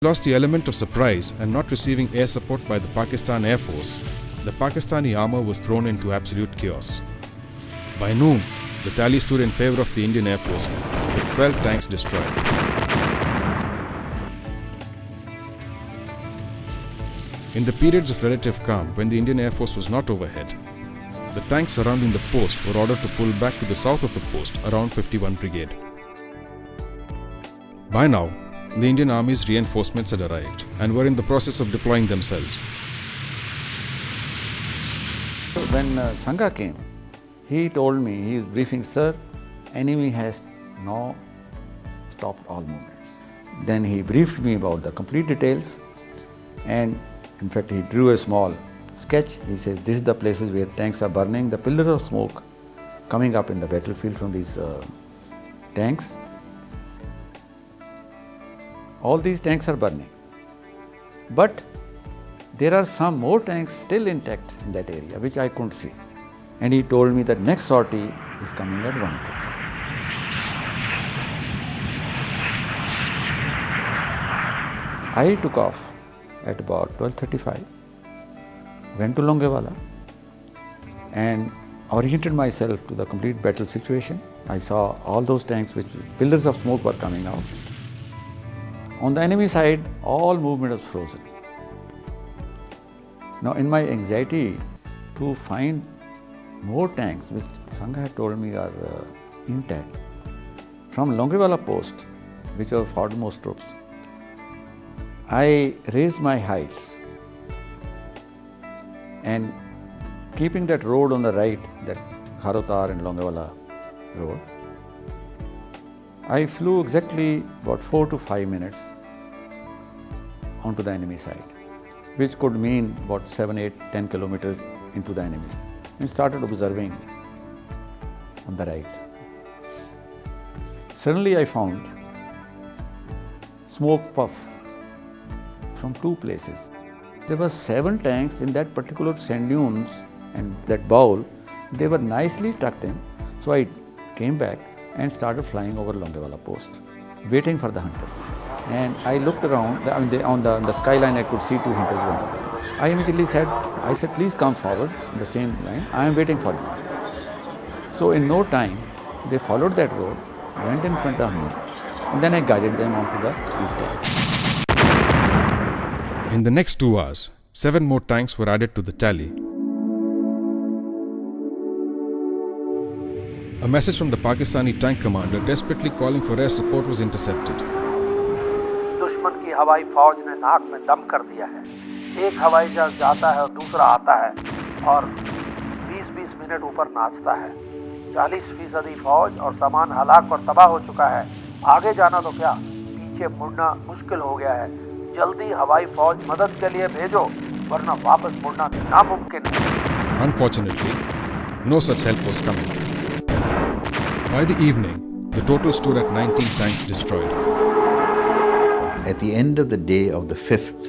Lost the element of surprise and not receiving air support by the Pakistan Air Force, the Pakistani armour was thrown into absolute chaos. By noon, the tally stood in favour of the Indian Air Force, with 12 tanks destroyed. In the periods of relative calm, when the Indian Air Force was not overhead, the tanks surrounding the post were ordered to pull back to the south of the post around 51 Brigade. By now, the Indian Army's reinforcements had arrived and were in the process of deploying themselves. When Sangha came, he told me, he is briefing, sir, enemy has now stopped all movements. Then he briefed me about the complete details, and in fact he drew a small sketch. He says, this is the places where tanks are burning, the pillars of smoke coming up in the battlefield from these tanks. All these tanks are burning, but there are some more tanks still intact in that area, which I couldn't see. And he told me that next sortie is coming at 1 o'clock. I took off at about 12:35, went to Longewala and oriented myself to the complete battle situation. I saw all those tanks which pillars of smoke were coming out. On the enemy side, all movement was frozen. Now, in my anxiety to find more tanks, which Sangha had told me are intact, from Longewala post, which were foremost troops, I raised my heights and keeping that road on the right, that Kharotar and Longewala road, I flew exactly about 4 to 5 minutes onto the enemy side, which could mean about 7, 8, 10 kilometers into the enemy side, and started observing on the right. Suddenly I found smoke puff from 2 places. There were 7 tanks in that particular sand dunes and that bowl. They were nicely tucked in. So I came back and started flying over Longewala post, waiting for the hunters. And I looked around, on the skyline I could see 2 hunters running. I immediately said, please come forward in the same line, I am waiting for you. So in no time, they followed that road, went in front of me, and then I guided them onto the east edge. In the next 2 hours, 7 more tanks were added to the tally. A message from the Pakistani tank commander desperately calling for air support was intercepted. दुश्मन की हवाई फौज ने नाक में दम कर दिया है। एक हवाई जहाज जाता है और दूसरा आता है और 20-20 मिनट ऊपर नाचता है। 40% फौज और सामान हलाक और तबाह हो चुका है। आगे जाना तो क्या, पीछे मुड़ना मुश्किल हो गया है। जल्दी हवाई फौज मदद के लिए भेजो, वरना वापस मुड़ना नामुमकिन है। Unfortunately, no such help was coming. By the evening, the total stood at 19 tanks destroyed. At the end of the day of the 5th,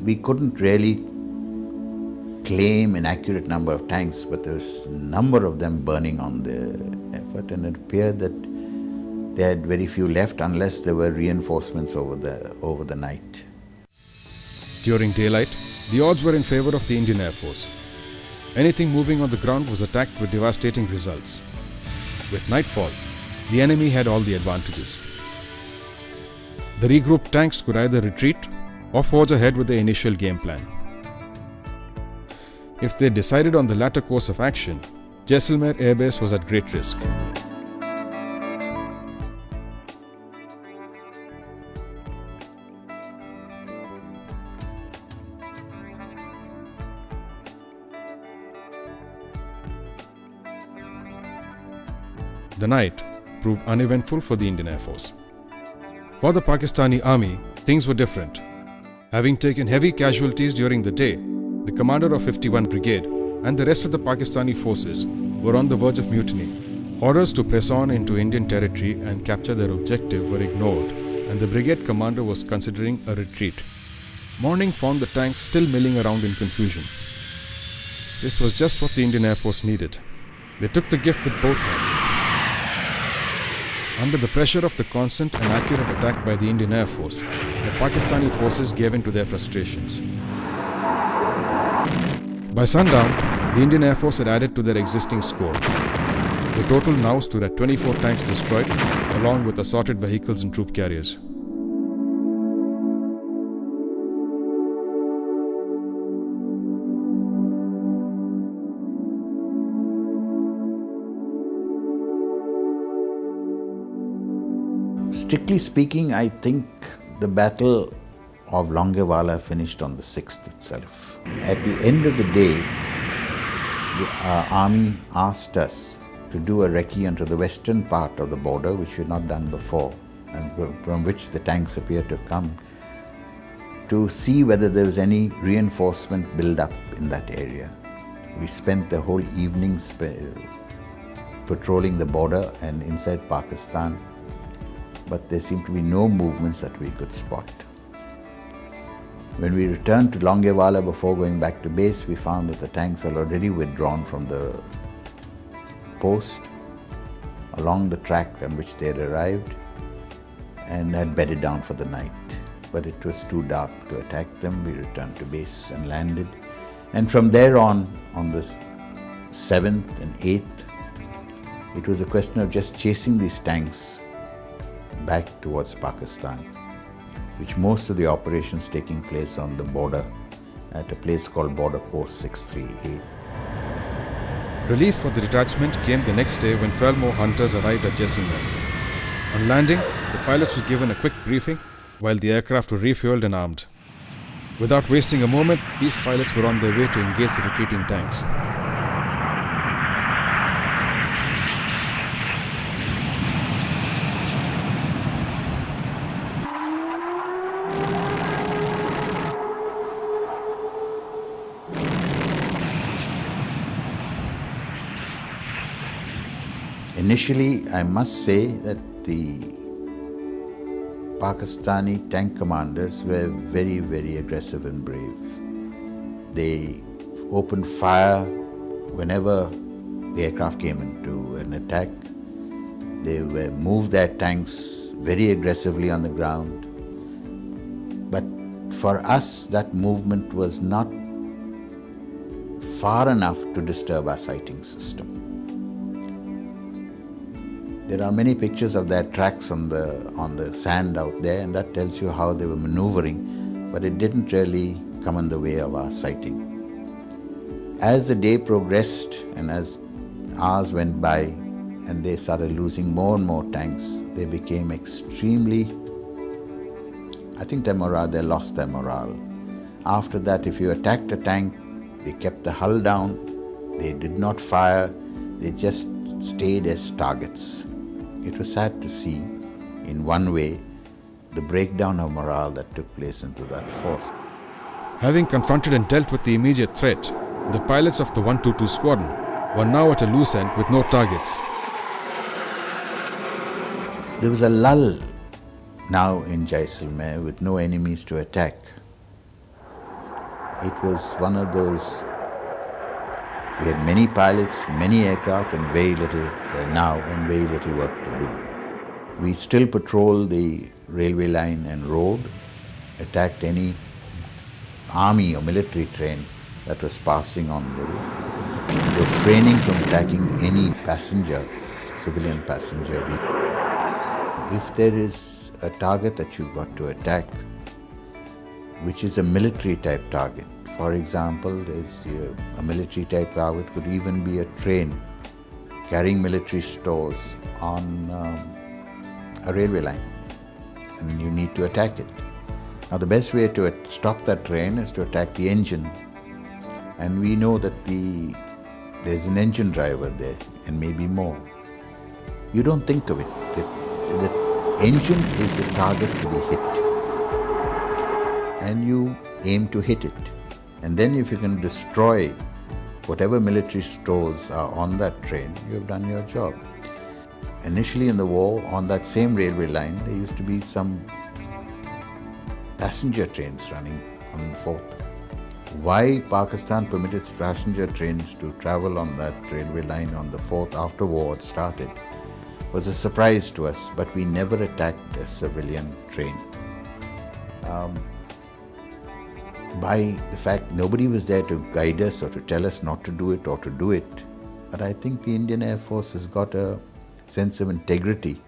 we couldn't really claim an accurate number of tanks, but there was a number of them burning on the effort, and it appeared that they had very few left unless there were reinforcements over the night. During daylight, the odds were in favour of the Indian Air Force. Anything moving on the ground was attacked with devastating results. With nightfall, the enemy had all the advantages. The regrouped tanks could either retreat or forge ahead with the initial game plan. If they decided on the latter course of action, Jaisalmer Air Base was at great risk. The night proved uneventful for the Indian Air Force. For the Pakistani Army, things were different. Having taken heavy casualties during the day, the commander of 51 Brigade and the rest of the Pakistani forces were on the verge of mutiny. Orders to press on into Indian territory and capture their objective were ignored, and the brigade commander was considering a retreat. Morning found the tanks still milling around in confusion. This was just what the Indian Air Force needed. They took the gift with both hands. Under the pressure of the constant and accurate attack by the Indian Air Force, the Pakistani forces gave in to their frustrations. By sundown, the Indian Air Force had added to their existing score. The total now stood at 24 tanks destroyed, along with assorted vehicles and troop carriers. Strictly speaking, I think the battle of Longewala finished on the 6th itself. At the end of the day, the army asked us to do a recce onto the western part of the border, which we had not done before, and from which the tanks appear to have come, to see whether there was any reinforcement build-up in that area. We spent the whole evening patrolling the border and inside Pakistan, but there seemed to be no movements that we could spot. When we returned to Longewala before going back to base, we found that the tanks had already withdrawn from the post along the track on which they had arrived and had bedded down for the night. But it was too dark to attack them. We returned to base and landed. And from there on the 7th and 8th, it was a question of just chasing these tanks back towards Pakistan, which most of the operations taking place on the border at a place called Border Post 638. Relief for the detachment came the next day when 12 more hunters arrived at Jaisalmer. On landing, the pilots were given a quick briefing while the aircraft were refueled and armed. Without wasting a moment, these pilots were on their way to engage the retreating tanks. Initially, I must say that the Pakistani tank commanders were very, very aggressive and brave. They opened fire whenever the aircraft came into an attack. They moved their tanks very aggressively on the ground. But for us, that movement was not far enough to disturb our sighting system. There are many pictures of their tracks on the sand out there, and that tells you how they were maneuvering, but it didn't really come in the way of our sighting. As the day progressed and as hours went by and they started losing more and more tanks, they became extremely, I think they lost their morale. After that, if you attacked a tank, they kept the hull down, they did not fire, they just stayed as targets. It was sad to see, in one way, the breakdown of morale that took place into that force. Having confronted and dealt with the immediate threat, the pilots of the 122 Squadron were now at a loose end with no targets. There was a lull now in Jaisalmer with no enemies to attack. It was one of those, we had many pilots, many aircraft and very little work to do. We still patrolled the railway line and road, attacked any army or military train that was passing on the route, refraining from attacking any passenger, civilian passenger vehicle. If there is a target that you've got to attack, which is a military type target, for example, there's a military type target, could even be a train carrying military stores on a railway line, and you need to attack it. Now the best way to stop that train is to attack the engine, and we know that there's an engine driver there and maybe more. You don't think of it. The engine is a target to be hit, and you aim to hit it. And then if you can destroy whatever military stores are on that train, you have done your job. Initially in the war, on that same railway line, there used to be some passenger trains running on the 4th. Why Pakistan permitted its passenger trains to travel on that railway line on the 4th after war had started was a surprise to us, but we never attacked a civilian train. By the fact nobody was there to guide us or to tell us not to do it or to do it, but I think the Indian Air Force has got a sense of integrity,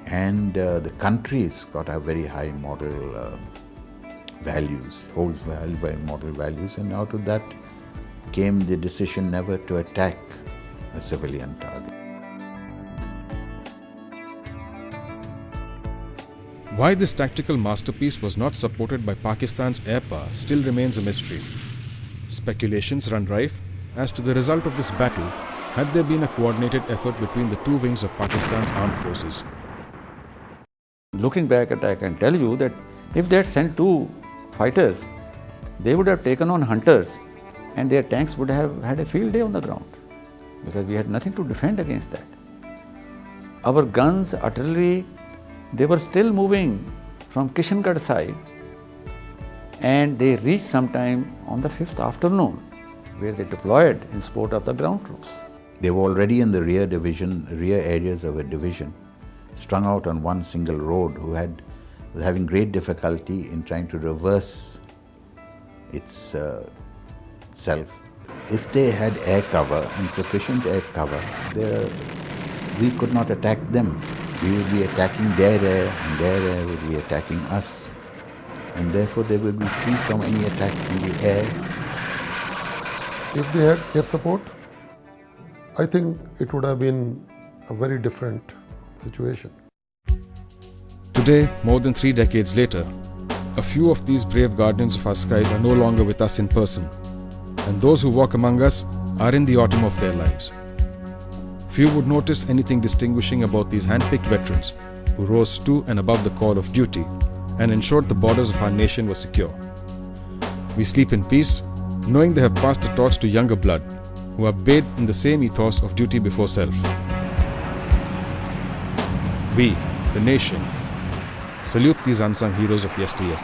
and the country's got a very high moral values, holds high moral values, and out of that came the decision never to attack a civilian target. Why this tactical masterpiece was not supported by Pakistan's air power still remains a mystery. Speculations run rife as to the result of this battle had there been a coordinated effort between the two wings of Pakistan's armed forces. Looking back at it, I can tell you that if they had sent 2 fighters, they would have taken on hunters and their tanks would have had a field day on the ground, because we had nothing to defend against that. Our guns, artillery, they were still moving from Kishangarh side, and they reached sometime on the 5th afternoon, where they deployed in support of the ground troops. They were already in the rear areas of a division, strung out on one single road, who was having great difficulty in trying to reverse itself. If they had air cover, insufficient air cover, we could not attack them. We would be attacking their air, and their air would be attacking us. And therefore they would be free from any attack in the air. If they had air support, I think it would have been a very different situation. Today, more than 3 decades later, a few of these brave guardians of our skies are no longer with us in person, and those who walk among us are in the autumn of their lives. Few would notice anything distinguishing about these hand-picked veterans who rose to and above the call of duty and ensured the borders of our nation were secure. We sleep in peace, knowing they have passed the torch to younger blood who are bathed in the same ethos of duty before self. We, the nation, salute these unsung heroes of yesteryear.